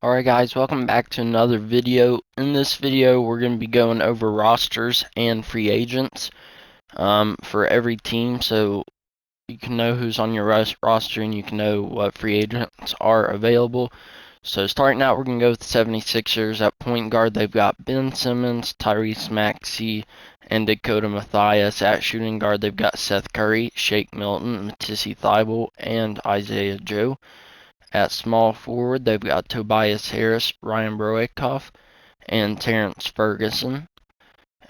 Alright guys, welcome back to another video. In this video we're going to be going over rosters and free agents for every team, so you can know who's on your roster and you can know what free agents are available. So starting out, we're going to go with the 76ers. At point guard they've got Ben Simmons, Tyrese Maxey, and Dakota Mathias. At shooting guard they've got Seth Curry, Shake Milton, Matisse Thybulle, and Isaiah Joe. At small forward, they've got Tobias Harris, Ryan Broekhoff, and Terrence Ferguson.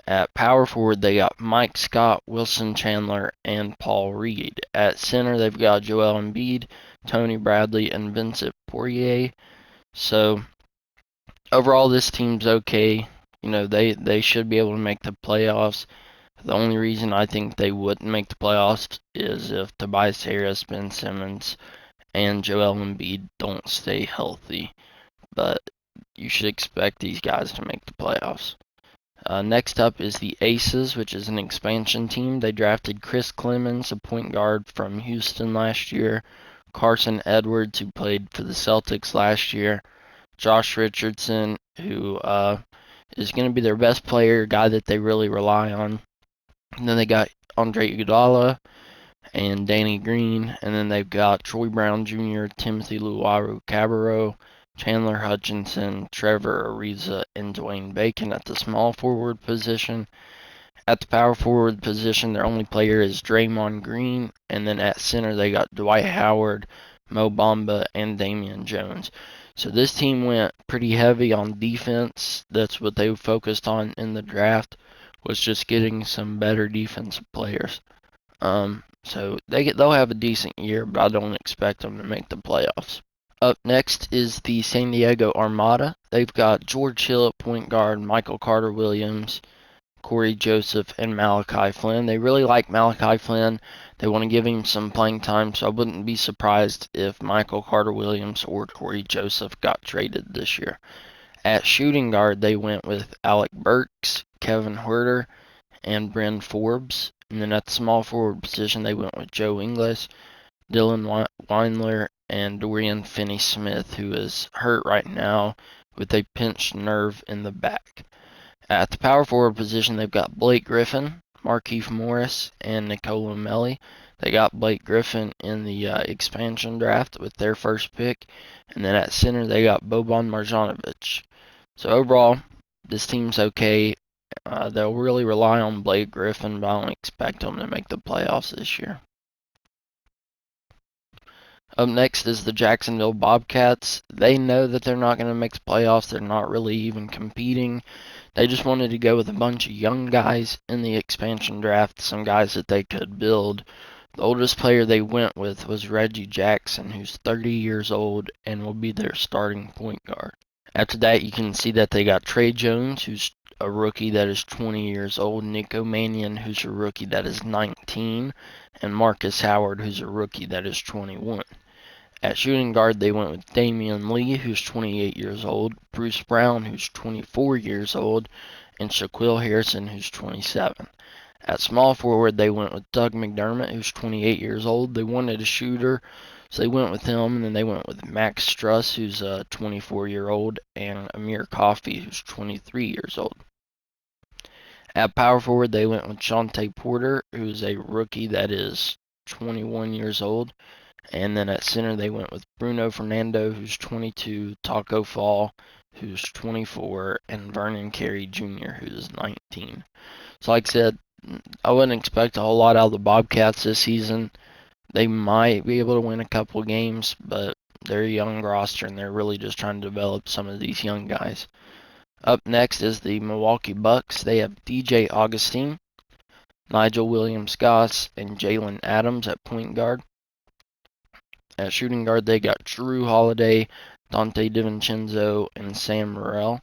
At power forward, they got Mike Scott, Wilson Chandler, and Paul Reed. At center, they've got Joel Embiid, Tony Bradley, and Vincent Poirier. So overall, this team's okay. You know, they should be able to make the playoffs. The only reason I think they wouldn't make the playoffs is if Tobias Harris, Ben Simmons, and Joel Embiid don't stay healthy. But you should expect these guys to make the playoffs. Next up is the Aces, which is an expansion team. They drafted Chris Clemens, a point guard from Houston last year, Carson Edwards, who played for the Celtics last year, Josh Richardson, who is going to be their best player, guy that they really rely on. And then they got Andre Iguodala and Danny Green, and then they've got Troy Brown Jr., Timothy Luwawu-Cabarrot, Chandler Hutchinson, Trevor Ariza, and Dwayne Bacon at the small forward position. At the power forward position, their only player is Draymond Green, and then at center they got Dwight Howard, Mo Bamba, and Damian Jones. So this team went pretty heavy on defense. That's what they focused on in the draft, was just getting some better defensive players. So they'll have a decent year, but I don't expect them to make the playoffs. Up next is the San Diego Armada. They've got George Hill at point guard, Michael Carter-Williams, Corey Joseph, and Malachi Flynn. They really like Malachi Flynn. They want to give him some playing time, so I wouldn't be surprised if Michael Carter-Williams or Corey Joseph got traded this year. At shooting guard, they went with Alec Burks, Kevin Huerter, and Bryn Forbes. And then at the small forward position, they went with Joe Ingles, Dylan Windler, and Dorian Finney-Smith, who is hurt right now with a pinched nerve in the back. At the power forward position, they've got Blake Griffin, Markieff Morris, and Nicola Melli. They got Blake Griffin in the expansion draft with their first pick. And then at center, they got Boban Marjanovic. So overall, this team's okay. They'll really rely on Blake Griffin, but I don't expect them to make the playoffs this year. Up next is the Jacksonville Bobcats. They know that they're not going to make the playoffs. They're not really even competing. They just wanted to go with a bunch of young guys in the expansion draft, some guys that they could build. The oldest player they went with was Reggie Jackson, who's 30 years old and will be their starting point guard. After that, you can see that they got Trey Jones, who's a rookie that is 20 years old, Nico Mannion, who's a rookie that is 19, and Marcus Howard, who's a rookie that is 21. At shooting guard, they went with Damian Lee, who's 28 years old, Bruce Brown, who's 24 years old, and Shaquille Harrison, who's 27. At small forward, they went with Doug McDermott, who's 28 years old. They wanted a shooter, so they went with him, and then they went with Max Struss, who's 24-year-old, and Amir Coffey, who's 23 years old. At power forward, they went with Shante Porter, who's a rookie that is 21 years old. And then at center, they went with Bruno Fernando, who's 22, Taco Fall, who's 24, and Vernon Carey Jr., who's 19. So like I said, I wouldn't expect a whole lot out of the Bobcats this season. They might be able to win a couple games, but they're a young roster, and they're really just trying to develop some of these young guys. Up next is the Milwaukee Bucks. They have DJ Augustine, Nigel Williams-Goss, and Jalen Adams at point guard. At shooting guard, they got Jrue Holiday, Dante DiVincenzo, and Sam Morrell.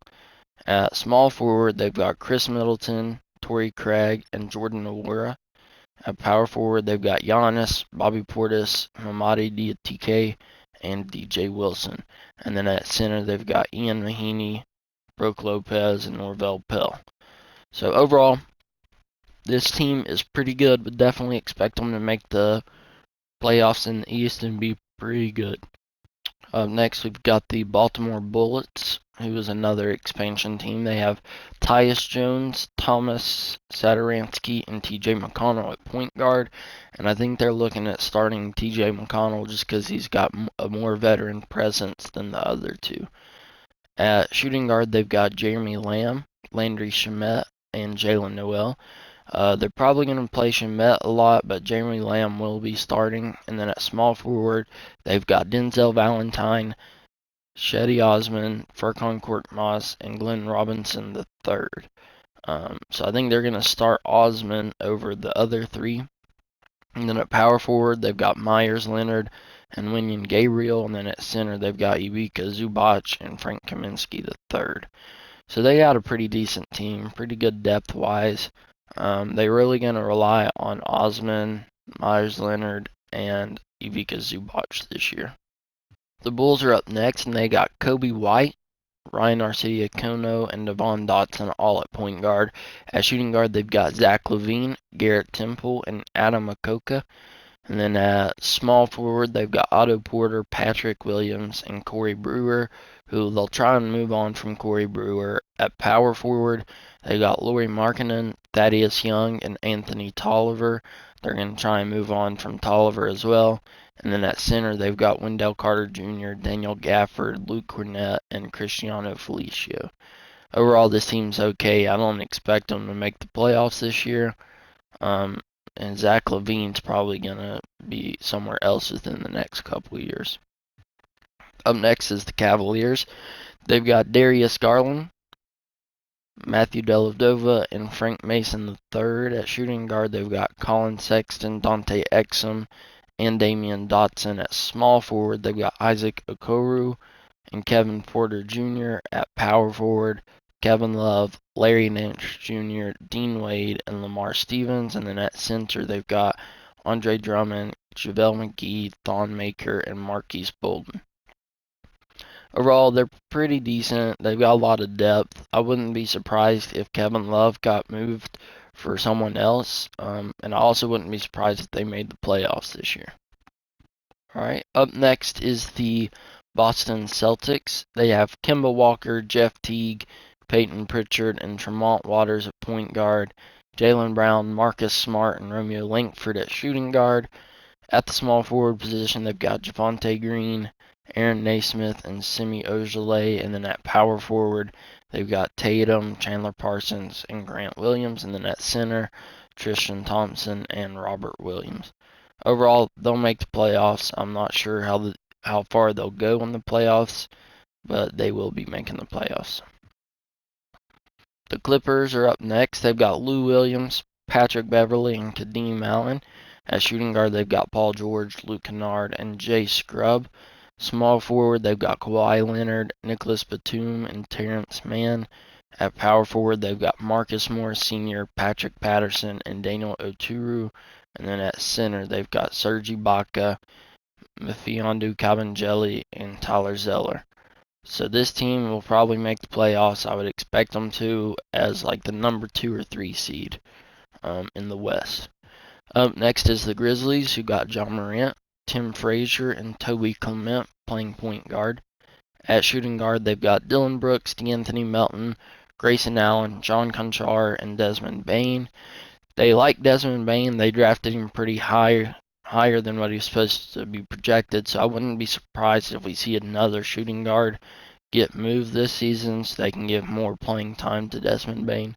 At small forward, they've got Chris Middleton, Torrey Craig, and Jordan Nwora. At power forward, they've got Giannis, Bobby Portis, Mamadi Diatike, and DJ Wilson. And then at center, they've got Ian Mahinmi, Brook Lopez, and Norvell Pell. So overall, this team is pretty good, but definitely expect them to make the playoffs in the East and be pretty good. Up next, we've got the Baltimore Bullets, who is another expansion team. They have Tyus Jones, Thomas Satoransky, and TJ McConnell at point guard. And I think they're looking at starting TJ McConnell just because he's got a more veteran presence than the other two. At shooting guard, they've got Jeremy Lamb, Landry Shamet, and Jalen Noel. They're probably going to play Shamet a lot, but Jeremy Lamb will be starting. And then at small forward, they've got Denzel Valentine, Shetty Osman, Furkan Korkmaz, and Glenn Robinson III. So I think they're going to start Osman over the other three. And then at power forward, they've got Myers Leonard and Wenyen Gabriel. And then at center, they've got Ivica Zubac and Frank Kaminsky III. So they got a pretty decent team, pretty good depth-wise. They're really going to rely on Osman, Myers Leonard, and Ivica Zubac this year. The Bulls are up next, and they got Kobe White, Ryan Arcidiacono, and Devon Dotson all at point guard. At shooting guard, they've got Zach LaVine, Garrett Temple, and Adam Akoka. And then at small forward, they've got Otto Porter, Patrick Williams, and Corey Brewer, who they'll try and move on from Corey Brewer. At power forward, they got Lauri Markkanen, Thaddeus Young, and Anthony Tolliver. They're going to try and move on from Tolliver as well. And then at center, they've got Wendell Carter Jr., Daniel Gafford, Luke Cornett, and Cristiano Felicio. Overall, this team's okay. I don't expect them to make the playoffs this year. And Zach LaVine's probably going to be somewhere else within the next couple of years. Up next is the Cavaliers. They've got Darius Garland, Matthew Dellavedova, and Frank Mason III. At shooting guard, they've got Colin Sexton, Dante Exum, and Damian Dotson. At small forward, they've got Isaac Okoro and Kevin Porter Jr. At power forward, Kevin Love, Larry Nance Jr., Dean Wade, and Lamar Stevens. And then at center, they've got Andre Drummond, JaVale McGee, Thon Maker, and Marquise Bolden. Overall, they're pretty decent. They've got a lot of depth. I wouldn't be surprised if Kevin Love got moved for someone else. And I also wouldn't be surprised if they made the playoffs this year. Alright, up next is the Boston Celtics. They have Kemba Walker, Jeff Teague, Peyton Pritchard, and Tremont Waters at point guard. Jaylen Brown, Marcus Smart, and Romeo Langford at shooting guard. At the small forward position, they've got Javonte Green, Aaron Naismith, and Semi Ojeleye. And then at power forward, they've got Tatum, Chandler Parsons, and Grant Williams. And then at center, Tristan Thompson and Robert Williams. Overall, they'll make the playoffs. I'm not sure how far they'll go in the playoffs, but they will be making the playoffs. The Clippers are up next. They've got Lou Williams, Patrick Beverly, and Kadeem Allen. At shooting guard, they've got Paul George, Luke Kennard, and Jay Scrubb. Small forward, they've got Kawhi Leonard, Nicholas Batum, and Terrence Mann. At power forward, they've got Marcus Morris Sr., Patrick Patterson, and Daniel Oturu. And then at center, they've got Serge Ibaka, Mfiondu Kabengele, and Tyler Zeller. So this team will probably make the playoffs. I would expect them to as like the number 2 or 3 seed in the West. Up next is the Grizzlies, who got John Morant, Tim Frazier, and Toby Clement playing point guard. At shooting guard, they've got Dylan Brooks, DeAnthony Melton, Grayson Allen, John Conchar, and Desmond Bane. They like Desmond Bane. They drafted him pretty higher than what he was supposed to be projected, so I wouldn't be surprised if we see another shooting guard get moved this season so they can give more playing time to Desmond Bane.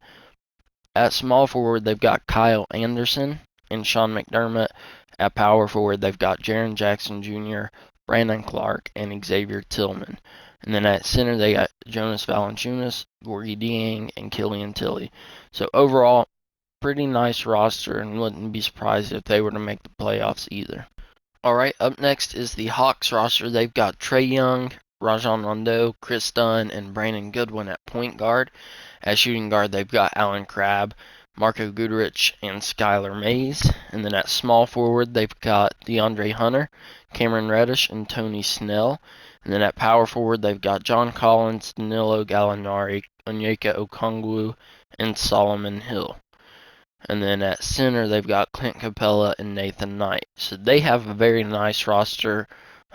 At small forward, they've got Kyle Anderson and Sean McDermott. At power forward, they've got Jaren Jackson Jr., Brandon Clark, and Xavier Tillman. And then at center, they got Jonas Valanciunas, Gorgie Dieng, and Killian Tilly. So overall, pretty nice roster, and wouldn't be surprised if they were to make the playoffs either. Alright, up next is the Hawks roster. They've got Trae Young, Rajon Rondo, Chris Dunn, and Brandon Goodwin at point guard. At shooting guard, they've got Alan Crabb, Marco Goodrich, and Skylar Mays. And then at small forward, they've got DeAndre Hunter, Cameron Reddish, and Tony Snell. And then at power forward, they've got John Collins, Danilo Gallinari, Onyeka Okongwu, and Solomon Hill. And then at center, they've got Clint Capella and Nathan Knight. So they have a very nice roster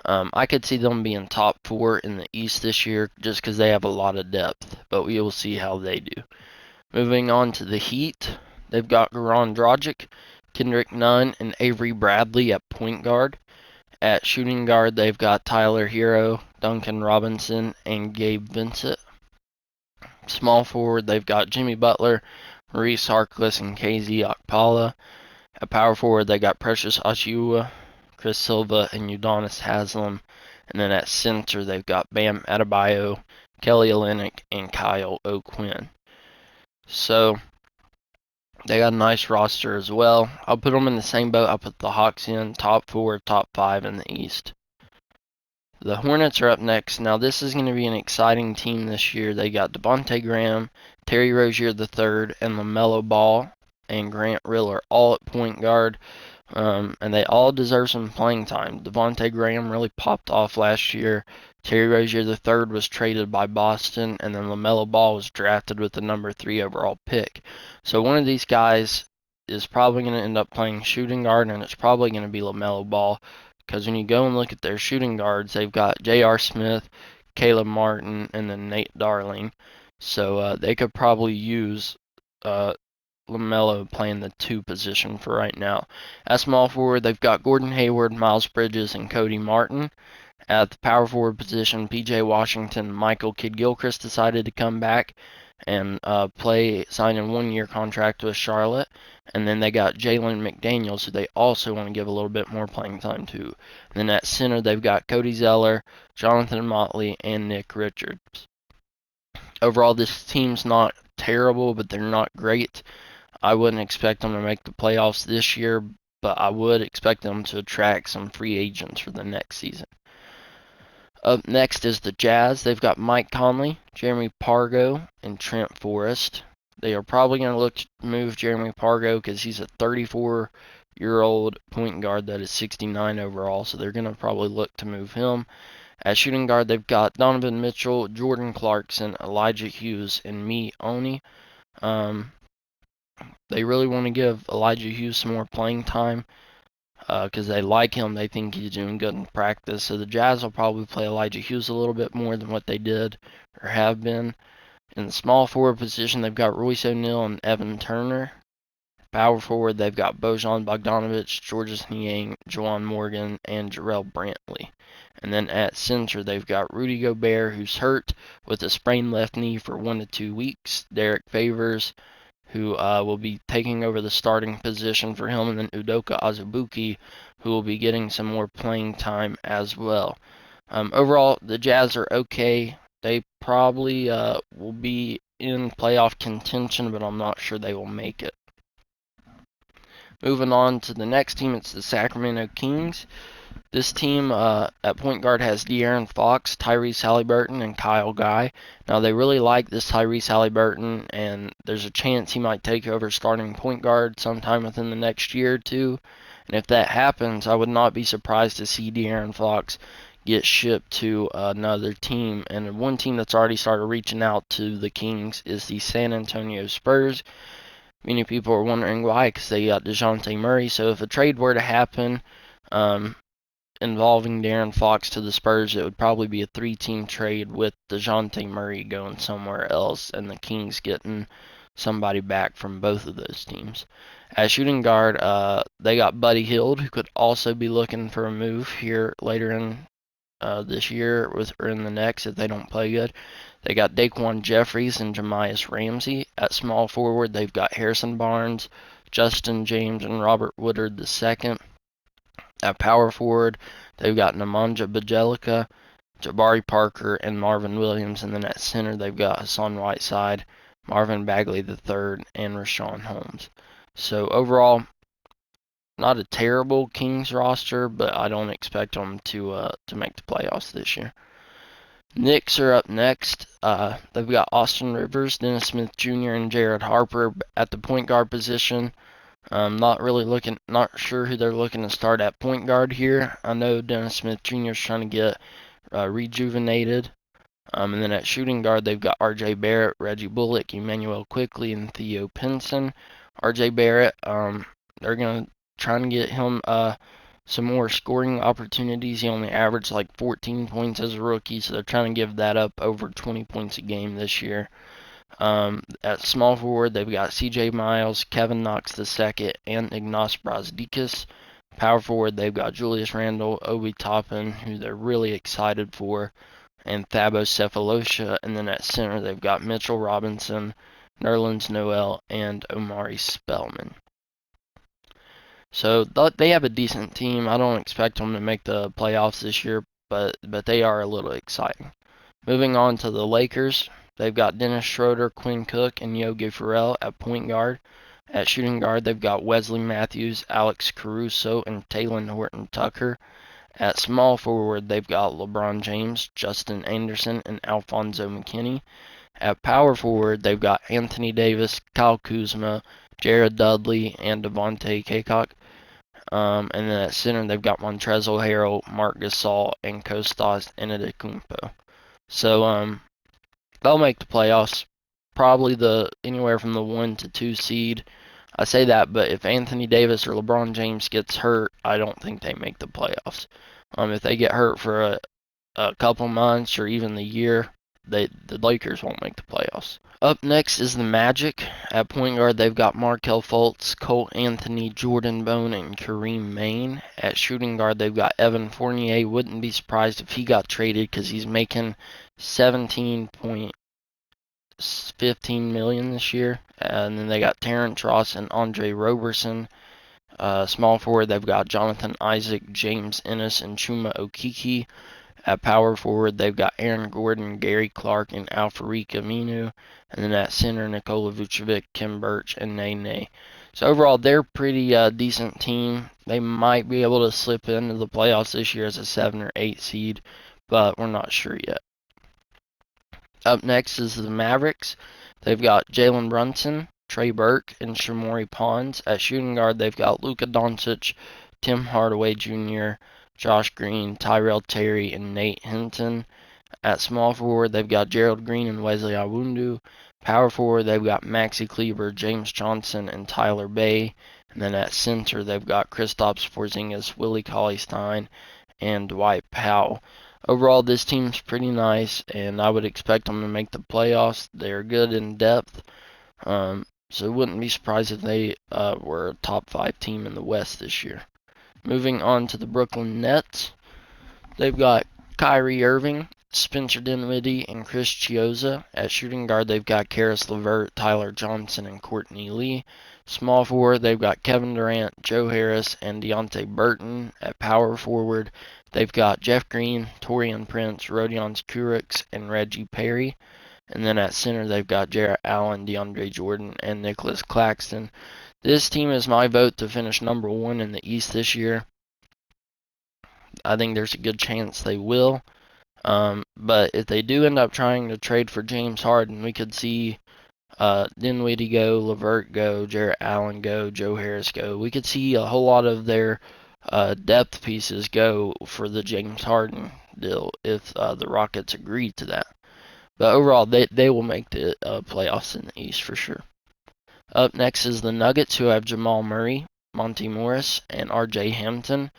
I could see them being top 4 in the East this year just because they have a lot of depth, but we will see how they do. Moving on to the Heat, they've got Goran Dragic, Kendrick Nunn, and Avery Bradley at point guard. At shooting guard, they've got Tyler Hero, Duncan Robinson, and Gabe Vincent. Small forward, they've got Jimmy Butler, Maurice Harkless, and KZ Okpala. At power forward, they got Precious Achiuwa, Chris Silva, and Udonis Haslem. And then at center, they've got Bam Adebayo, Kelly Olynyk, and Kyle O'Quinn. So they got a nice roster as well. I'll put them in the same boat I put the Hawks in, top 4, top 5 in the East. The Hornets are up next. Now this is going to be an exciting team this year. They got Devontae Graham, Terry Rozier III, and LaMelo Ball and Grant Riller all at point guard. And they all deserve some playing time. Devontae Graham really popped off last year. Terry Rozier III was traded by Boston, and then LaMelo Ball was drafted with the number 3 overall pick. So one of these guys is probably going to end up playing shooting guard, and it's probably going to be LaMelo Ball. Because when you go and look at their shooting guards, they've got J.R. Smith, Caleb Martin, and then Nate Darling. So they could probably use LaMelo playing the 2 position for right now. At small forward, they've got Gordon Hayward, Miles Bridges, and Cody Martin. At the power forward position, P.J. Washington and Michael Kidd-Gilchrist decided to come back and sign a 1-year contract with Charlotte. And then they got Jalen McDaniels, who they also want to give a little bit more playing time to. And then at center, they've got Cody Zeller, Jonathan Motley, and Nick Richards. Overall, this team's not terrible, but they're not great. I wouldn't expect them to make the playoffs this year, but I would expect them to attract some free agents for the next season. Up next is the Jazz. They've got Mike Conley, Jeremy Pargo, and Trent Forrest. They are probably going to look to move Jeremy Pargo because he's a 34-year-old point guard that is 69 overall, so they're going to probably look to move him. At shooting guard, they've got Donovan Mitchell, Jordan Clarkson, Elijah Hughes, and me, Oni. They really want to give Elijah Hughes some more playing time because they like him. They think he's doing good in practice. So the Jazz will probably play Elijah Hughes a little bit more than what they did or have been. In the small forward position, they've got Royce O'Neal and Evan Turner. Power forward, they've got Bojan Bogdanovic, Georges Niang, Juwan Morgan, and Jarrell Brantley. And then at center, they've got Rudy Gobert, who's hurt with a sprained left knee for 1 to 2 weeks. Derek Favors, who will be taking over the starting position for him, and then Udoka Azubuike, who will be getting some more playing time as well. Overall, the Jazz are okay. They probably will be in playoff contention, but I'm not sure they will make it. Moving on to the next team, it's the Sacramento Kings. This team at point guard has De'Aaron Fox, Tyrese Haliburton, and Kyle Guy. Now, they really like this Tyrese Haliburton, and there's a chance he might take over starting point guard sometime within the next year or two. And if that happens, I would not be surprised to see De'Aaron Fox get shipped to another team. And one team that's already started reaching out to the Kings is the San Antonio Spurs. Many people are wondering why, because they got DeJounte Murray. So if a trade were to happen involving De'Aaron Fox to the Spurs, it would probably be a 3-team trade with DeJounte Murray going somewhere else and the Kings getting somebody back from both of those teams. At shooting guard, they got Buddy Hield, who could also be looking for a move here later in this year or in the next if they don't play good. They got Daquan Jeffries and Jamias Ramsey. At small forward, they've got Harrison Barnes, Justin James, and Robert Woodard II. At power forward, they've got Nemanja Bjelica, Jabari Parker, and Marvin Williams. And then at center, they've got Hassan Whiteside, Marvin Bagley III, and Rashawn Holmes. So overall, not a terrible Kings roster, but I don't expect them to make the playoffs this year. Knicks are up next. They've got Austin Rivers, Dennis Smith Jr., and Jared Harper at the point guard position. Not sure who they're looking to start at point guard here. I know Dennis Smith Jr. is trying to get rejuvenated. And then at shooting guard, they've got R.J. Barrett, Reggie Bullock, Emmanuel Quickley, and Theo Pinson. R.J. Barrett, they're going to try and get him some more scoring opportunities. He only averaged like 14 points as a rookie, so they're trying to give that up over 20 points a game this year. At small forward, they've got CJ Miles, Kevin Knox II, and Ignas Brazdeikis. Power forward, they've got Julius Randle, Obi Toppin, who they're really excited for, and Thabo Sefolosha. And then at center, they've got Mitchell Robinson, Nerlens Noel, and Omari Spellman. So they have a decent team. I don't expect them to make the playoffs this year, but they are a little exciting. Moving on to the Lakers, they've got Dennis Schroeder, Quinn Cook, and Yogi Ferrell at point guard. At shooting guard, they've got Wesley Matthews, Alex Caruso, and Talen Horton-Tucker. At small forward, they've got LeBron James, Justin Anderson, and Alfonso McKinney. At power forward, they've got Anthony Davis, Kyle Kuzma, Jared Dudley, and Devontae Cacok. And then at center, they've got Montrezl Harrell, Marc Gasol, and Kostas Antetokounmpo. So they'll make the playoffs, probably anywhere from the 1 to 2 seed. I say that, but if Anthony Davis or LeBron James gets hurt, I don't think they make the playoffs. If they get hurt for a couple months or even the year, the Lakers won't make the playoffs. Up next is the Magic. At point guard, they've got Markelle Fultz, Cole Anthony, Jordan Bone, and Kareem Maine. At shooting guard, they've got Evan Fournier. Wouldn't be surprised if he got traded because he's making $17.15 million this year. And then they got Terrence Ross and Andre Roberson. Small forward, they've got Jonathan Isaac, James Ennis, and Chuma Okeke. At power forward, they've got Aaron Gordon, Gary Clark, and Al-Farouq Aminu. And then at center, Nikola Vucevic, Kim Birch, and Nene. So overall, they're a pretty decent team. They might be able to slip into the playoffs this year as a 7 or 8 seed, but we're not sure yet. Up next is the Mavericks. They've got Jalen Brunson, Trey Burke, and Shamorie Ponds. At shooting guard, they've got Luka Doncic, Tim Hardaway Jr., Josh Green, Tyrell Terry, and Nate Hinton. At small forward, they've got Gerald Green and Wesley Iwundu. Power forward, they've got Maxi Kleber, James Johnson, and Tyler Bay. And then at center, they've got Kristaps Porzingis, Willie Cauley-Stein, and Dwight Powell. Overall, this team's pretty nice, and I would expect them to make the playoffs. They're good in depth, so wouldn't be surprised if they were a top 5 team in the West this year. Moving on to the Brooklyn Nets, they've got Kyrie Irving, Spencer Dinwiddie, and Chris Chiozza. At shooting guard, they've got Karis LeVert, Tyler Johnson, and Courtney Lee. Small forward, they've got Kevin Durant, Joe Harris, and Deontay Burton. At power forward, they've got Jeff Green, Taurean Prince, Rodion Kurucs, and Reggie Perry. And then at center, they've got Jarrett Allen, DeAndre Jordan, and Nicholas Claxton. This team is my vote to finish number 1 in the East this year. I think there's a good chance they will. But if they do end up trying to trade for James Harden, we could see Dinwiddie go, LeVert go, Jarrett Allen go, Joe Harris go. We could see a whole lot of their depth pieces go for the James Harden deal if the Rockets agree to that. But overall, they will make the playoffs in the East for sure. Up next is the Nuggets, who have Jamal Murray, Monty Morris, and R.J. Hampton.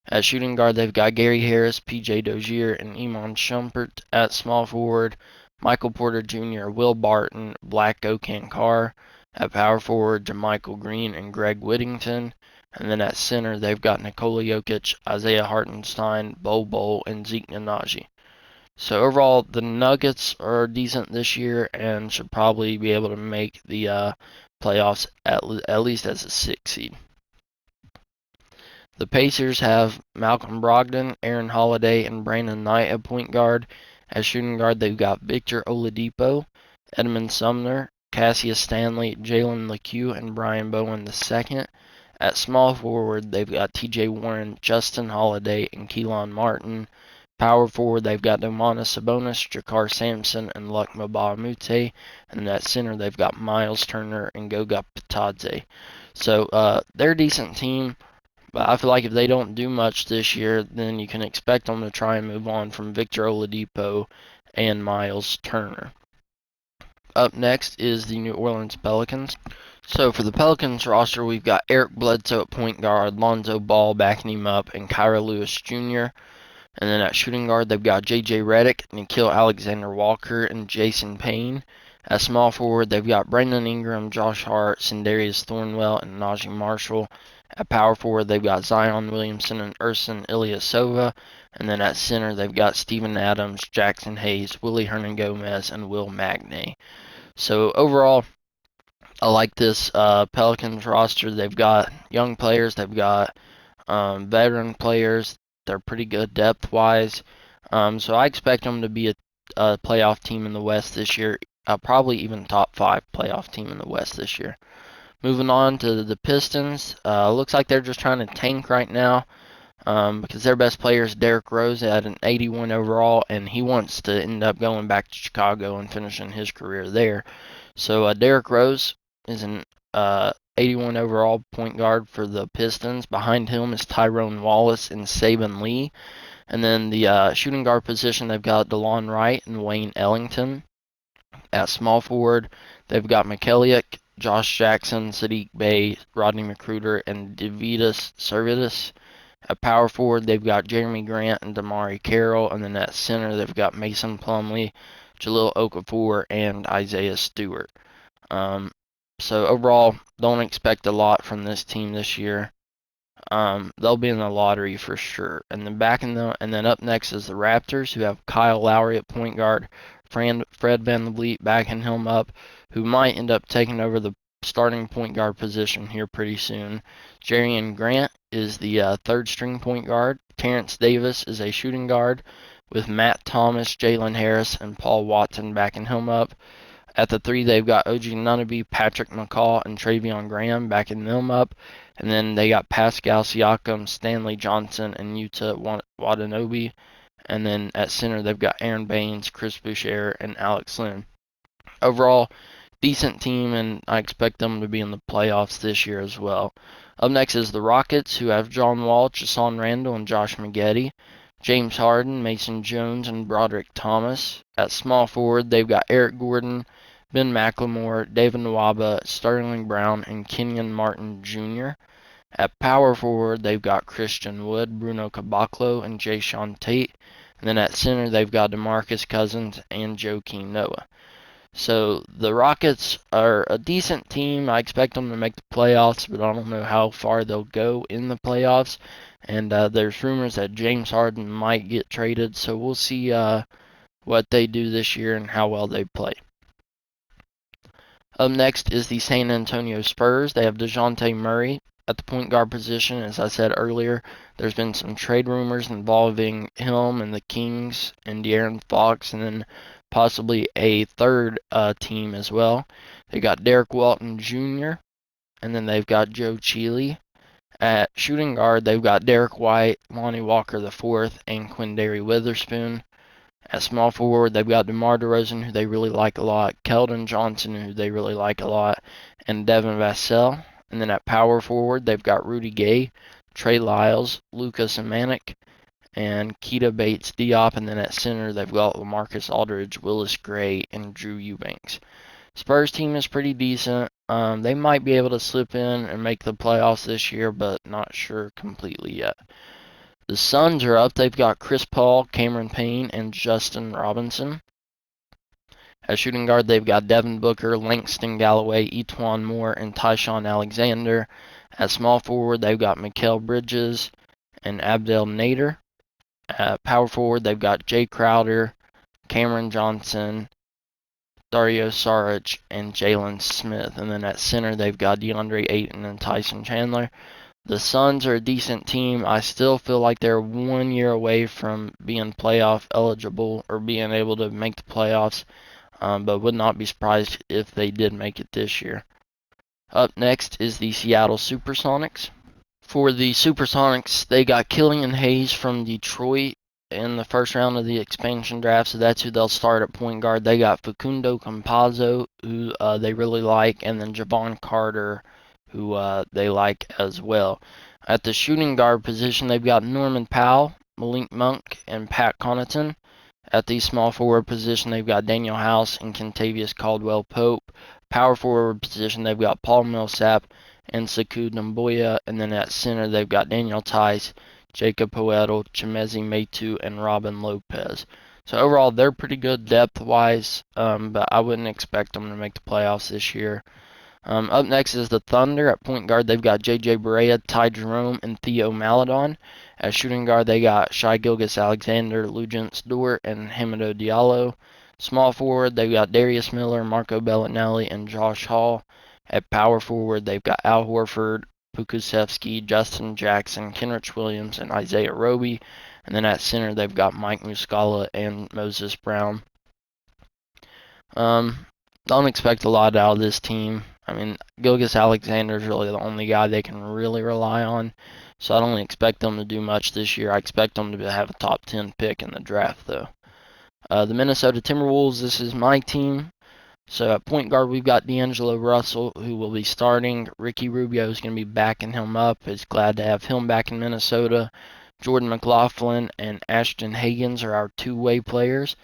At shooting guard, they've got Gary Harris, P.J. Dozier, and Iman Shumpert. At small forward, Michael Porter Jr., Will Barton, Black Ocankar. At power forward, JaMychal Green and Greg Whittington. And then at center, they've got Nikola Jokic, Isaiah Hartenstein, Bol, and Zeke Nnaji. So overall, the Nuggets are decent this year and should probably be able to make the playoffs at least as a 6 seed. The Pacers have Malcolm Brogdon, Aaron Holiday, and Brandon Knight at point guard. At shooting guard, they've got Victor Oladipo, Edmund Sumner, Cassius Stanley, Jalen LeCue, and Brian Bowen II. At small forward, they've got TJ Warren, Justin Holiday, and Keelan Martin. Power forward, they've got Domantas Sabonis, Jakar Sampson, and Luc Mbah a Moute. And at center, they've got Miles Turner and Goga Bitadze. So they're a decent team, but I feel like if they don't do much this year, then you can expect them to try and move on from Victor Oladipo and Miles Turner. Up next is the New Orleans Pelicans. So for the Pelicans roster, we've got Eric Bledsoe at point guard, Lonzo Ball backing him up, and Kyra Lewis Jr. And then at shooting guard, they've got J.J. Redick, Nikhil Alexander-Walker, and Jason Payne. At small forward, they've got Brandon Ingram, Josh Hart, Sindarius Thornwell, and Najee Marshall. At power forward, they've got Zion Williamson and Ersan Ilyasova. And then at center, they've got Steven Adams, Jackson Hayes, Willie Hernan-Gomez, and Will Magnay. So overall, I like this Pelicans roster. They've got young players. They've got veteran players. They're pretty good depth-wise. So I expect them to be a playoff team in the West this year. Probably even top 5 playoff team in the West this year. Moving on to the Pistons. Looks like they're just trying to tank right now because their best player is Derrick Rose at an 81 overall, and he wants to end up going back to Chicago and finishing his career there. So Derrick Rose is an 81 overall point guard for the Pistons. Behind him is Tyrone Wallace and Saban Lee. And then the shooting guard position, they've got DeLon Wright and Wayne Ellington. At small forward, they've got McKellick, Josh Jackson, Sadiq Bey, Rodney McGruder, and Davidas Servidus. At power forward, they've got Jeremy Grant and Damari Carroll. And then at center, they've got Mason Plumlee, Jahlil Okafor, and Isaiah Stewart. So overall, don't expect a lot from this team this year. They'll be in the lottery for sure. And then up next is the Raptors, who have Kyle Lowry at point guard, Fred VanVleet backing him up, who might end up taking over the starting point guard position here pretty soon. Jerian Grant is the third string point guard. Terrence Davis is a shooting guard, with Matt Thomas, Jalen Harris, and Paul Watson backing him up. At the 3, they've got OG Anunoby, Patrick McCaw, and Travion Graham backing them up. And then they got Pascal Siakam, Stanley Johnson, and Yuta Watanabe. And then at center, they've got Aaron Baines, Chris Boucher, and Alex Len. Overall, decent team, and I expect them to be in the playoffs this year as well. Up next is the Rockets, who have John Wall, Jason Randle, and Josh Maggette. James Harden, Mason Jones, and Broderick Thomas. At small forward, they've got Eric Gordon, Ben McLemore, David Nwaba, Sterling Brown, and Kenyon Martin Jr. At power forward, they've got Christian Wood, Bruno Caboclo, and Jayshawn Tate. And then at center, they've got DeMarcus Cousins and Joakim Noah. So the Rockets are a decent team. I expect them to make the playoffs, but I don't know how far they'll go in the playoffs. And there's rumors that James Harden might get traded, so we'll see what they do this year and how well they play. Up next is the San Antonio Spurs. They have DeJounte Murray at the point guard position. As I said earlier, there's been some trade rumors involving him and the Kings and De'Aaron Fox, and then possibly a third team as well. They got Derek Walton Jr., and then they've got Joe Cheeley. At shooting guard, they've got Derek White, Lonnie Walker IV, and Quindary Witherspoon. At small forward, they've got DeMar DeRozan, who they really like a lot, Keldon Johnson, who they really like a lot, and Devin Vassell. And then at power forward, they've got Rudy Gay, Trey Lyles, Lucas Amanek, and Keita Bates-Diop. And then at center, they've got LaMarcus Aldridge, Willis Gray, and Drew Eubanks. Spurs team is pretty decent. They might be able to slip in and make the playoffs this year, but not sure completely yet. The Suns are up. They've got Chris Paul, Cameron Payne, and Justin Robinson. At shooting guard, they've got Devin Booker, Langston Galloway, Etuan Moore, and Tyshawn Alexander. At small forward, they've got Mikal Bridges and Abdel Nader. At power forward, they've got Jay Crowder, Cameron Johnson, Dario Saric, and Jalen Smith. And then at center, they've got DeAndre Ayton and Tyson Chandler. The Suns are a decent team. I still feel like they're 1 year away from being playoff eligible or being able to make the playoffs, but would not be surprised if they did make it this year. Up next is the Seattle Supersonics. For the Supersonics, they got Killian Hayes from Detroit in the first round of the expansion draft, so that's who they'll start at point guard. They got Facundo Campazzo, who they really like, and then Javon Carter, who they like as well. At the shooting guard position, they've got Norman Powell, Malik Monk, and Pat Connaughton. At the small forward position, they've got Daniel House and Kentavious Caldwell-Pope. Power forward position, they've got Paul Millsap and Sekou Doumbouya. And then at center, they've got Daniel Tice, Jacob Poeltl, Chimezi Metu, and Robin Lopez. So overall, they're pretty good depth-wise, but I wouldn't expect them to make the playoffs this year. Up next is the Thunder. At point guard, they've got J.J. Barea, Ty Jerome, and Theo Maledon. At shooting guard, they got Shai Gilgeous-Alexander, Luguentz Dort, and Hamidou Diallo. Small forward, they've got Darius Miller, Marco Bellinelli, and Josh Hall. At power forward, they've got Al Horford, Pokusevski, Justin Jackson, Kenrich Williams, and Isaiah Roby. And then at center, they've got Mike Muscala and Moses Brown. Don't expect a lot out of this team. I mean, Gilgeous-Alexander is really the only guy they can really rely on, so I don't expect them to do much this year. I expect them to have a top 10 pick in the draft, though. The Minnesota Timberwolves, this is my team. So at point guard, we've got D'Angelo Russell, who will be starting. Ricky Rubio is going to be backing him up. It's glad to have him back in Minnesota. Jordan McLaughlin and Ashton Higgins are our two-way players.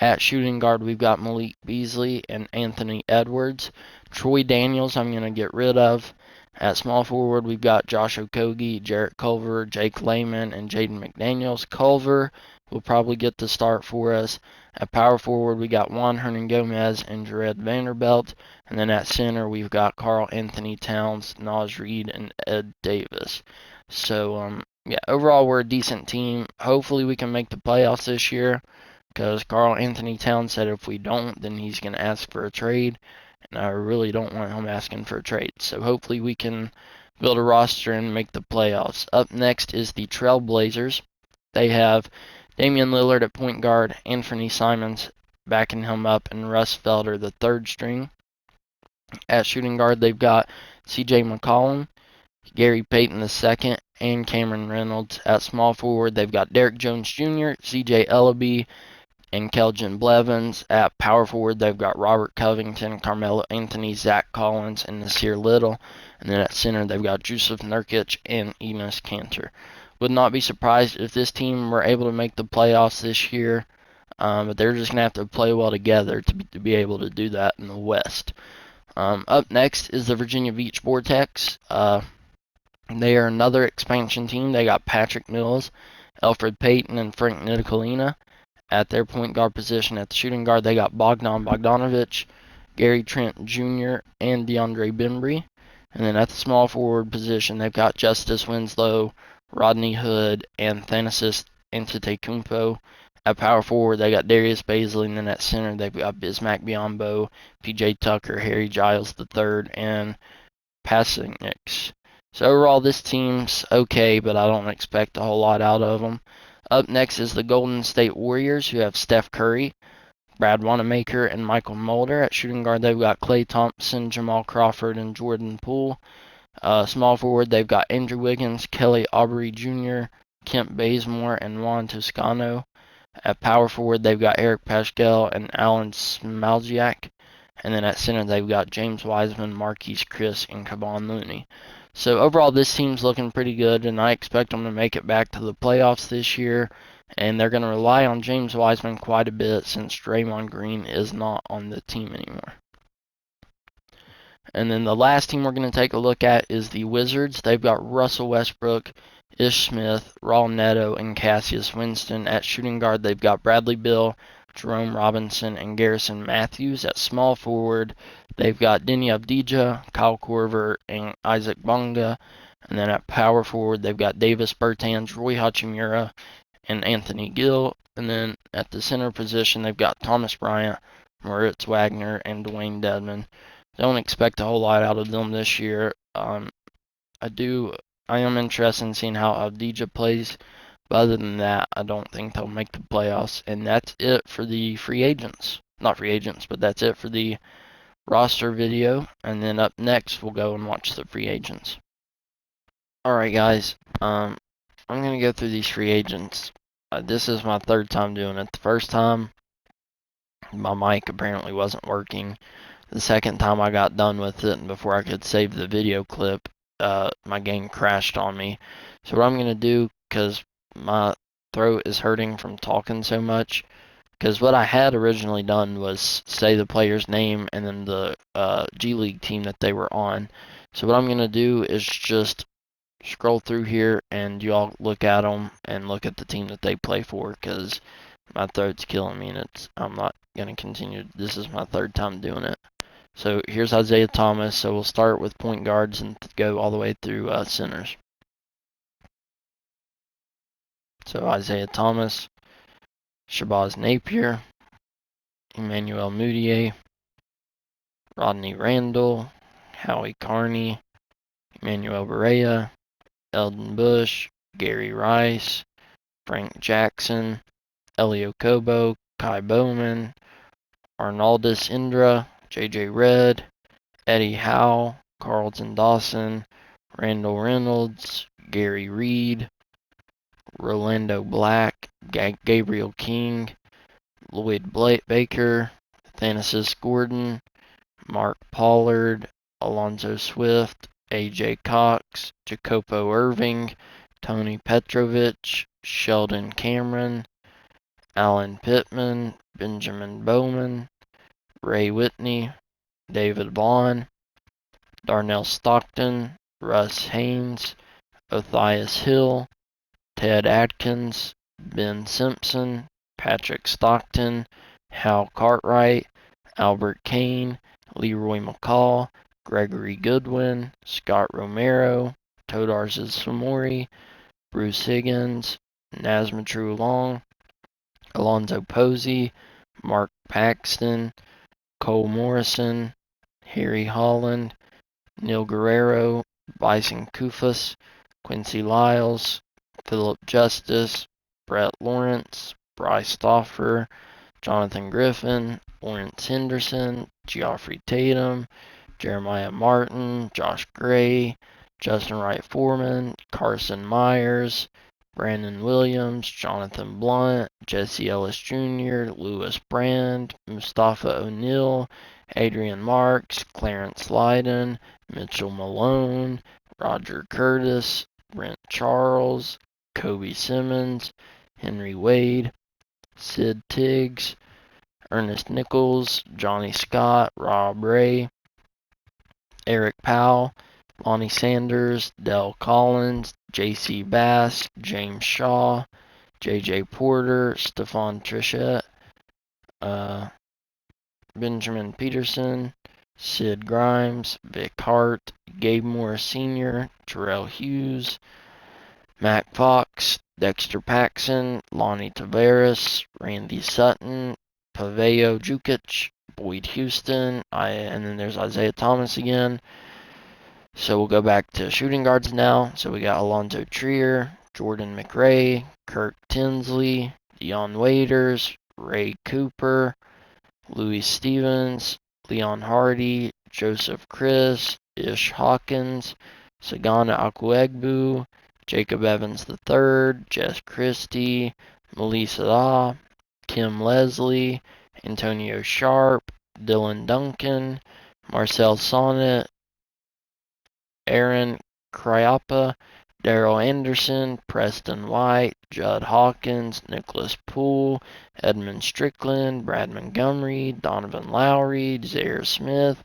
At shooting guard, we've got Malik Beasley and Anthony Edwards. Troy Daniels, I'm going to get rid of. At small forward, we've got Josh Okogie, Jarrett Culver, Jake Layman, and Jaden McDaniels. Culver will probably get the start for us. At power forward, we got Juan Hernangomez and Jared Vanderbilt. And then at center, we've got Karl Anthony Towns, Naz Reid, and Ed Davis. So, yeah, overall, we're a decent team. Hopefully, we can make the playoffs this year, because Karl Anthony Towns said if we don't, then he's going to ask for a trade, and I really don't want him asking for a trade. So hopefully we can build a roster and make the playoffs. Up next is the Trailblazers. They have Damian Lillard at point guard, Anthony Simons backing him up, and Russ Felder, the third string. At shooting guard, they've got CJ McCollum, Gary Payton II, and Cameron Reynolds. At small forward, they've got Derrick Jones Jr., CJ Ellaby, and Keljin Blevins. At power forward, they've got Robert Covington, Carmelo Anthony, Zach Collins, and Nasir Little. And then at center, they've got Jusuf Nurkic and Enes Kanter. Would not be surprised if this team were able to make the playoffs this year, but they're just going to have to play well together to be able to do that in the West. Up next is the Virginia Beach Vortex. They are another expansion team. They got Patrick Mills, Elfrid Payton, and Frank Ntilikina. At their point guard position. At the shooting guard, they got Bogdan Bogdanovic, Gary Trent Jr., and DeAndre Bembry. And then at the small forward position, they've got Justice Winslow, Rodney Hood, and Thanasis Antetokounmpo. At power forward, they got Darius Bazley, and then at center, they've got Bismack Biyombo, PJ Tucker, Harry Giles III, and Pasicniks. So overall, this team's okay, but I don't expect a whole lot out of them. Up next is the Golden State Warriors, who have Steph Curry, Brad Wanamaker, and Michael Mulder. At shooting guard, they've got Klay Thompson, Jamal Crawford, and Jordan Poole. Small forward, they've got Andrew Wiggins, Kelly Oubre Jr., Kent Bazemore, and Juan Toscano. At power forward, they've got Eric Paschal and Alan Smaljiak. And then at center, they've got James Wiseman, Marquise Chris, and Kevon Looney. So overall, this team's looking pretty good, and I expect them to make it back to the playoffs this year. And they're going to rely on James Wiseman quite a bit since Draymond Green is not on the team anymore. And then the last team we're going to take a look at is the Wizards. They've got Russell Westbrook, Ish Smith, Raul Neto, and Cassius Winston. At shooting guard, they've got Bradley Beal, Jerome Robinson, and Garrison Matthews. At small forward, they've got Denny Avdija, Kyle Korver, and Isaac Bonga. And then at power forward, they've got Davis Bertans, Roy Hachimura, and Anthony Gill. And then at the center position, they've got Thomas Bryant, Moritz Wagner, and Dwayne Dedmon. Don't expect a whole lot out of them this year. I am interested in seeing how Avdija plays. But other than that, I don't think they'll make the playoffs. And that's it for the free agents. Not free agents, but that's it for the roster video. And then up next, we'll go and watch the free agents. Alright guys, I'm going to go through these free agents. This is my third time doing it. The first time, my mic apparently wasn't working. The second time I got done with it, and before I could save the video clip, my game crashed on me. So what I'm going to do, because my throat is hurting from talking so much, Because what I had originally done was say the player's name and then the G League team that they were on. So what I'm going to do is just scroll through here and you all look at them and look at the team that they play for, because my throat's killing me and I'm not going to continue. This is my third time doing it. So here's Isaiah Thomas. So we'll start with point guards and go all the way through centers. So Isaiah Thomas, Shabazz Napier, Emmanuel Mudiay, Rodney Randall, Howie Carney, Emmanuel Barea, Eldon Bush, Gary Rice, Frank Jackson, Elio Kobo, Kai Bowman, Arnaldus Indra, J.J. Redd, Eddie Howe, Carlton Dawson, Randall Reynolds, Gary Reed, Rolando Black, Gabriel King, Lloyd Baker, Thanasis Gordon, Mark Pollard, Alonzo Swift, A.J. Cox, Jacopo Irving, Tony Petrovich, Sheldon Cameron, Alan Pittman, Benjamin Bowman, Ray Whitney, David Vaughn, Darnell Stockton, Russ Haynes, Othias Hill, Ted Atkins, Ben Simpson, Patrick Stockton, Hal Cartwright, Albert Kane, Leroy McCall, Gregory Goodwin, Scott Romero, Todar Samori, Bruce Higgins, Nazmatru Long, Alonzo Posey, Mark Paxton, Cole Morrison, Harry Holland, Neil Guerrero, Bison Kufus, Quincy Lyles, Philip Justice, Brett Lawrence, Bryce Stauffer, Jonathan Griffin, Lawrence Henderson, Geoffrey Tatum, Jeremiah Martin, Josh Gray, Justin Wright Foreman, Carson Myers, Brandon Williams, Jonathan Blunt, Jesse Ellis Jr., Lewis Brand, Mustafa O'Neal, Adrian Marks, Clarence Lydon, Mitchell Malone, Roger Curtis, Brent Charles, Kobe Simmons, Henry Wade, Sid Tiggs, Ernest Nichols, Johnny Scott, Rob Ray, Eric Powell, Lonnie Sanders, Dell Collins, J.C. Bass, James Shaw, J.J. Porter, Stephon Trichet, Benjamin Peterson, Sid Grimes, Vic Hart, Gabe Morris Sr., Terrell Hughes, Mac Fox, Dexter Paxson, Lonnie Tavares, Randy Sutton, Paveo Jukic, Boyd Houston, and then there's Isaiah Thomas again. So we'll go back to shooting guards now. So we got Alonzo Trier, Jordan McRae, Kirk Tinsley, Dion Waiters, Ray Cooper, Louis Stevens, Leon Hardy, Joseph Chris, Ish Hawkins, Sagana Akuegbu, Jacob Evans III, Jess Christie, Melissa Ah, Kim Leslie, Antonio Sharp, Dylan Duncan, Marcel Sonnet, Aaron Cryapa, Daryl Anderson, Preston White, Judd Hawkins, Nicholas Poole, Edmund Strickland, Brad Montgomery, Donovan Lowry, Zaire Smith,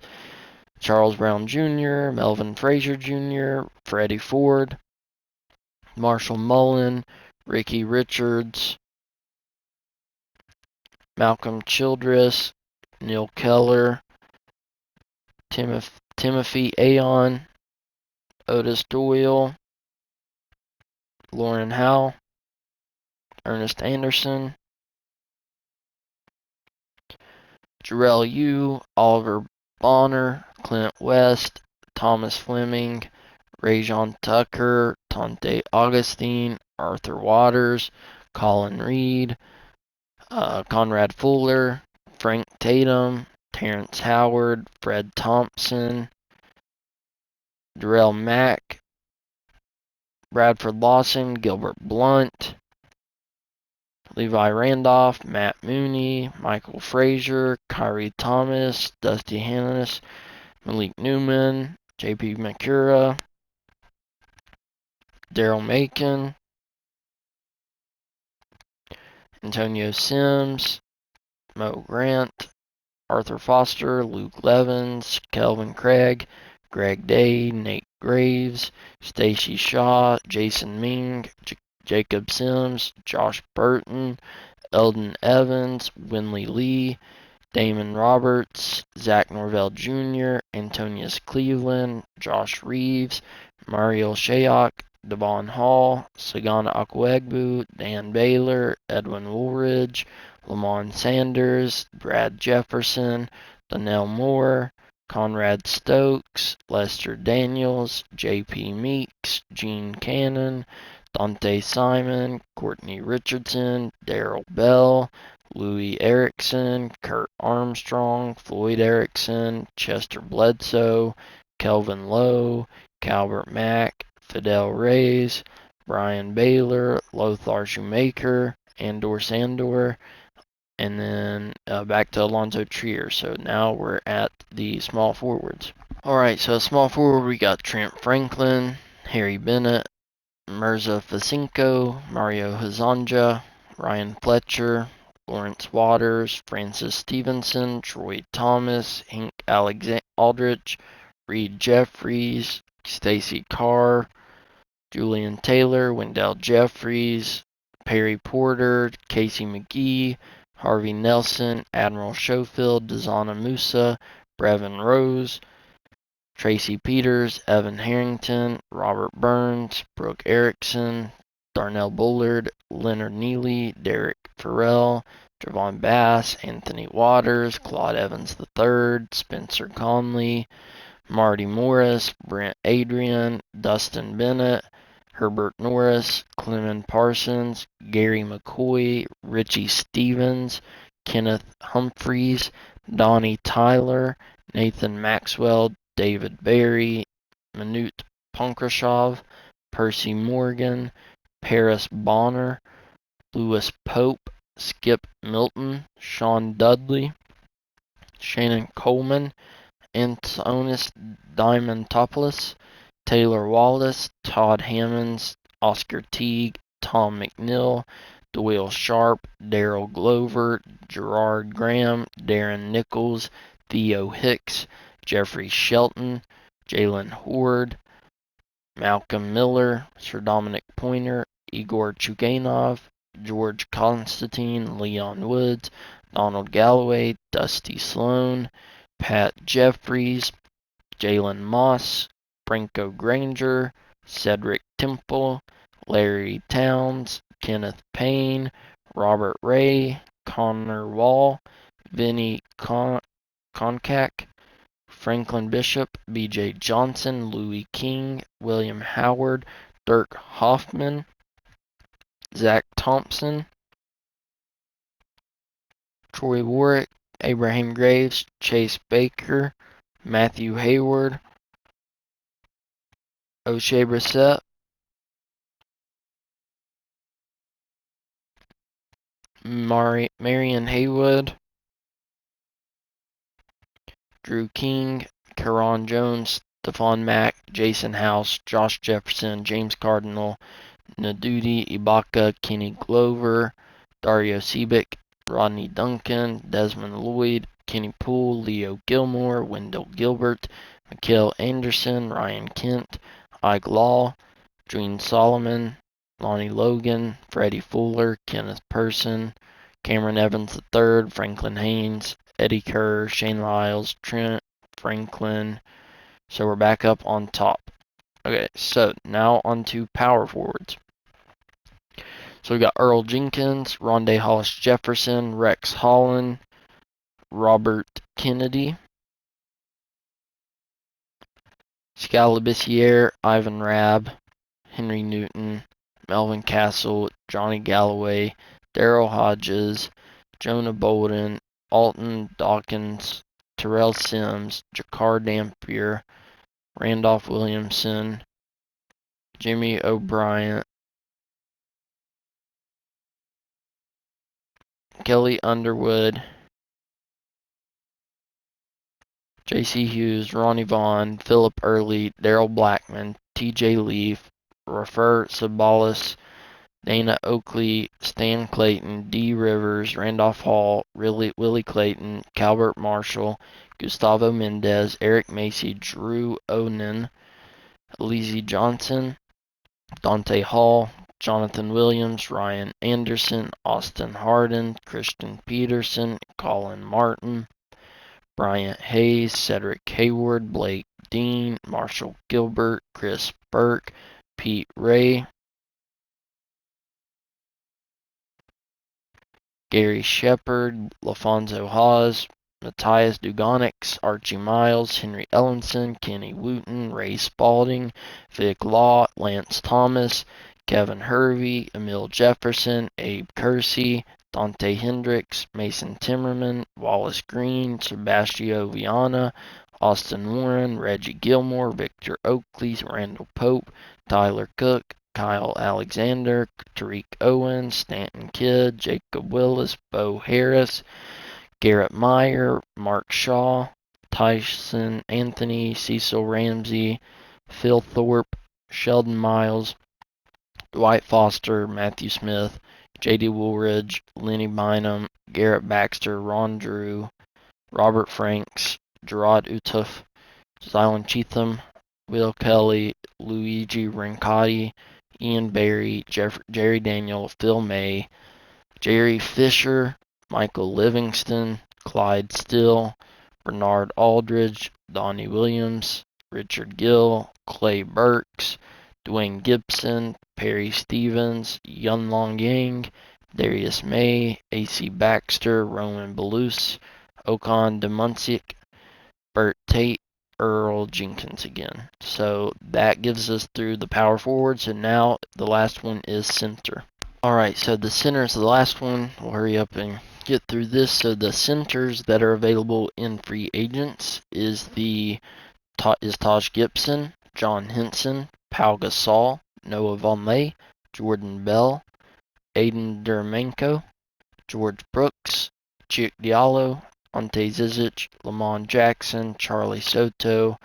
Charles Brown Jr., Melvin Frazier Jr., Freddie Ford, Marshall Mullen, Ricky Richards, Malcolm Childress, Neil Keller, Timothy Aon, Otis Doyle, Lauren Howell, Ernest Anderson, Jarrell Yu, Oliver Bonner, Clint West, Thomas Fleming, Rajon Tucker, Tonte Augustine, Arthur Waters, Colin Reed, Conrad Fuller, Frank Tatum, Terrence Howard, Fred Thompson, Darrell Mack, Bradford Lawson, Gilbert Blunt, Levi Randolph, Matt Mooney, Michael Frazier, Kyrie Thomas, Dusty Hannis, Malik Newman, JP Macura, Daryl Macon, Antonio Sims, Mo Grant, Arthur Foster, Luke Levins, Kelvin Craig, Greg Day, Nate Graves, Stacey Shaw, Jason Ming, Jacob Sims, Josh Burton, Eldon Evans, Winley Lee, Damon Roberts, Zach Norvell Jr., Antonius Cleveland, Josh Reeves, Mario Shayok, Devon Hall, Sagana Akwegbue, Dan Baylor, Edwin Woolridge, Lamont Sanders, Brad Jefferson, Donnell Moore, Conrad Stokes, Lester Daniels, J.P. Meeks, Gene Cannon, Dante Simon, Courtney Richardson, Darrell Bell, Louis Erickson, Kurt Armstrong, Floyd Erickson, Chester Bledsoe, Kelvin Lowe, Calvert Mack, Fidel Reyes, Brian Baylor, Lothar Shoemaker, Andor Sandor, and then back to Alonzo Trier. So now we're at the small forwards. Alright, so small forward we got Trent Franklin, Harry Bennett, Mirza Fasinko, Mario Hezonja, Ryan Fletcher, Lawrence Waters, Francis Stevenson, Troy Thomas, Hank Aldrich, Reed Jeffries, Stacy Carr, Julian Taylor, Wendell Jeffries, Perry Porter, Casey McGee, Harvey Nelson, Admiral Schofield, Dazana Musa, Brevin Rose, Tracy Peters, Evan Harrington, Robert Burns, Brooke Erickson, Darnell Bullard, Leonard Neely, Derek Farrell, Javon Bass, Anthony Waters, Claude Evans III, Spencer Conley, Marty Morris, Brent Adrian, Dustin Bennett, Herbert Norris, Clement Parsons, Gary McCoy, Richie Stevens, Kenneth Humphreys, Donnie Tyler, Nathan Maxwell, David Barry, Manute Ponkrashov, Percy Morgan, Paris Bonner, Lewis Pope, Skip Milton, Sean Dudley, Shannon Coleman, Antonis Diamantopoulos, Taylor Wallace, Todd Hammonds, Oscar Teague, Tom McNeil, Doyle Sharp, Daryl Glover, Gerard Graham, Darren Nichols, Theo Hicks, Jeffrey Shelton, Jalen Horde, Malcolm Miller, Sir Dominic Pointer, Igor Chuganov, George Constantine, Leon Woods, Donald Galloway, Dusty Sloan, Pat Jeffries, Jalen Moss, Branko Granger, Cedric Temple, Larry Towns, Kenneth Payne, Robert Ray, Connor Wall, Vinny Koncak, Franklin Bishop, B.J. Johnson, Louis King, William Howard, Dirk Hoffman, Zach Thompson, Troy Warwick, Abraham Graves, Chase Baker, Matthew Hayward, O'Shea Brissett, Marion Haywood, Drew King, Karan Jones, Stephon Mack, Jason House, Josh Jefferson, James Cardinal, Nadudi Ibaka, Kenny Glover, Dario Seabick, Rodney Duncan, Desmond Lloyd, Kenny Poole, Leo Gilmore, Wendell Gilbert, Mikael Anderson, Ryan Kent, Ike Law, Dream Solomon, Lonnie Logan, Freddie Fuller, Kenneth Person, Cameron Evans III, Franklin Haynes, Eddie Kerr, Shane Lyles, Trent Franklin. So we're back up on top. Okay, so now on to power forwards. So we got Earl Jenkins, Rondé Hollis Jefferson, Rex Holland, Robert Kennedy, Scalabissiere, Ivan Rabb, Henry Newton, Melvin Castle, Johnny Galloway, Daryl Hodges, Jonah Bolden, Alton Dawkins, Terrell Sims, Jakar Dampier, Randolph Williamson, Jimmy O'Brien, Kelly Underwood, J.C. Hughes, Ronnie Vaughn, Philip Early, Daryl Blackman, T.J. Leaf, Refer Sabalis, Dana Oakley, Stan Clayton, D. Rivers, Randolph Hall, Willie Clayton, Calbert Marshall, Gustavo Mendez, Eric Macy, Drew Onan, Lizzie Johnson, Dante Hall, Jonathan Williams, Ryan Anderson, Austin Harden, Christian Peterson, Colin Martin, Bryant Hayes, Cedric Hayward, Blake Dean, Marshall Gilbert, Chris Burke, Pete Ray, Gary Shepard, LaFonso Hawes, Matthias Dugonix, Archie Miles, Henry Ellenson, Kenny Wooten, Ray Spalding, Vic Law, Lance Thomas, Kevin Hervey, Emil Jefferson, Abe Kersey, Dante Hendricks, Mason Timmerman, Wallace Green, Sebastião Viana, Austin Warren, Reggie Gilmore, Victor Oakley, Randall Pope, Tyler Cook, Kyle Alexander, Tariq Owens, Stanton Kidd, Jacob Willis, Bo Harris, Garrett Meyer, Mark Shaw, Tyson Anthony, Cecil Ramsey, Phil Thorpe, Sheldon Miles, Dwight Foster, Matthew Smith, J.D. Woolridge, Lenny Bynum, Garrett Baxter, Ron Drew, Robert Franks, Gerard Uthoff, Zylan Cheatham, Will Kelly, Luigi Rincati, Ian Barry, Jerry Daniel, Phil May, Jerry Fisher, Michael Livingston, Clyde Still, Bernard Aldridge, Donnie Williams, Richard Gill, Clay Burks, Dwayne Gibson, Perry Stevens, Yunlong Yang, Darius May, A.C. Baxter, Roman Belus, Okan Demuncic, Bert Tate, Earl Jenkins again. So that gives us through the power forwards, and now the last one is center. Alright, so the center is the last one. We'll hurry up and get through this. So the centers that are available in free agents is Taj Gibson, John Henson, Pau Gasol, Noah Vonleh, Jordan Bell, Aiden Dermenko, George Brooks, Chick Diallo, Ante Zizic, Lamont Jackson, Charlie Soto,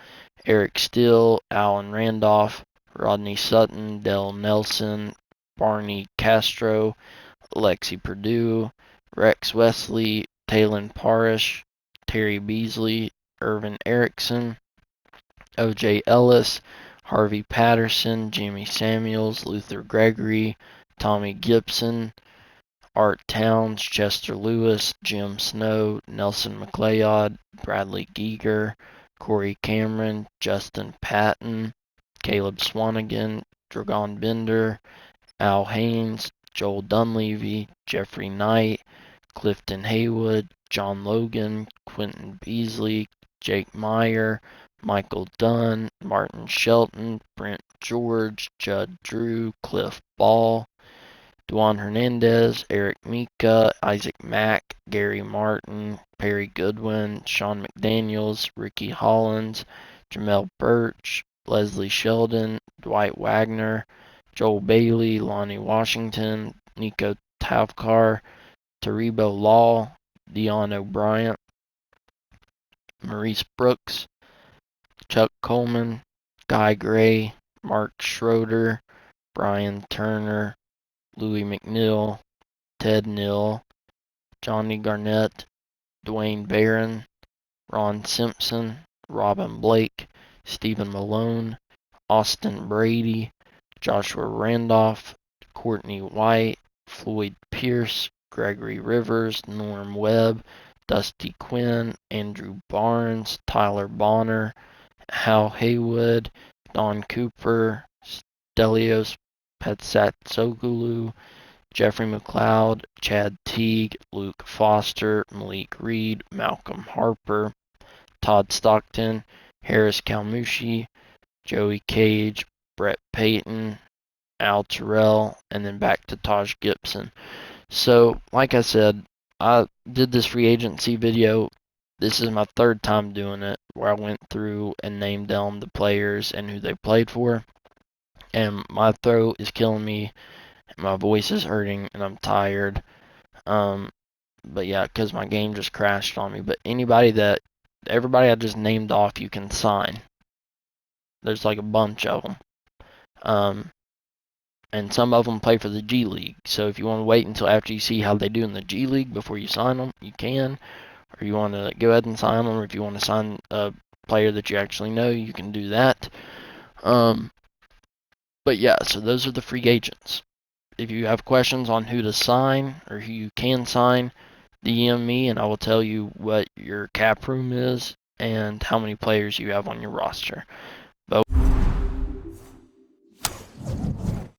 Eric Steele, Alan Randolph, Rodney Sutton, Dell Nelson, Barney Castro, Alexi Purdue, Rex Wesley, Talon Parish, Terry Beasley, Irvin Erickson, O.J. Ellis, Harvey Patterson, Jimmy Samuels, Luther Gregory, Tommy Gibson, Art Towns, Chester Lewis, Jim Snow, Nelson McLeod, Bradley Giger, Corey Cameron, Justin Patton, Caleb Swanigan, Dragon Bender, Al Haynes, Joel Dunleavy, Jeffrey Knight, Clifton Haywood, John Logan, Quentin Beasley, Jake Meyer, Michael Dunn, Martin Shelton, Brent George, Judd Drew, Cliff Ball, Duan Hernandez, Eric Mika, Isaac Mack, Gary Martin, Perry Goodwin, Sean McDaniels, Ricky Hollins, Jamel Birch, Leslie Sheldon, Dwight Wagner, Joel Bailey, Lonnie Washington, Nico Tavkar, Taribo Law, Dion O'Brien, Maurice Brooks, Chuck Coleman, Guy Gray, Mark Schroeder, Brian Turner, Louis McNeil, Ted Neal, Johnny Garnett, Dwayne Barron, Ron Simpson, Robin Blake, Stephen Malone, Austin Brady, Joshua Randolph, Courtney White, Floyd Pierce, Gregory Rivers, Norm Webb, Dusty Quinn, Andrew Barnes, Tyler Bonner, Hal Haywood, Don Cooper, Stelios Petsatsoglu, Jeffrey McLeod, Chad Teague, Luke Foster, Malik Reed, Malcolm Harper, Todd Stockton, Harris Kalmushi, Joey Cage, Brett Payton, Al Terrell, and then back to Taj Gibson. So, like I said, I did this free agency video. This is my third time doing it, where I went through and named down the players and who they played for. And my throat is killing me, my voice is hurting, and I'm tired. But yeah, because my game just crashed on me. But everybody I just named off, you can sign. There's like a bunch of them. and some of them play for the G League. So if you want to wait until after you see how they do in the G League before you sign them, you can. Or you want to go ahead and sign them, or if you want to sign a player that you actually know, you can do that. But yeah, so those are the free agents. If you have questions on who to sign or who you can sign, DM me and I will tell you what your cap room is and how many players you have on your roster. But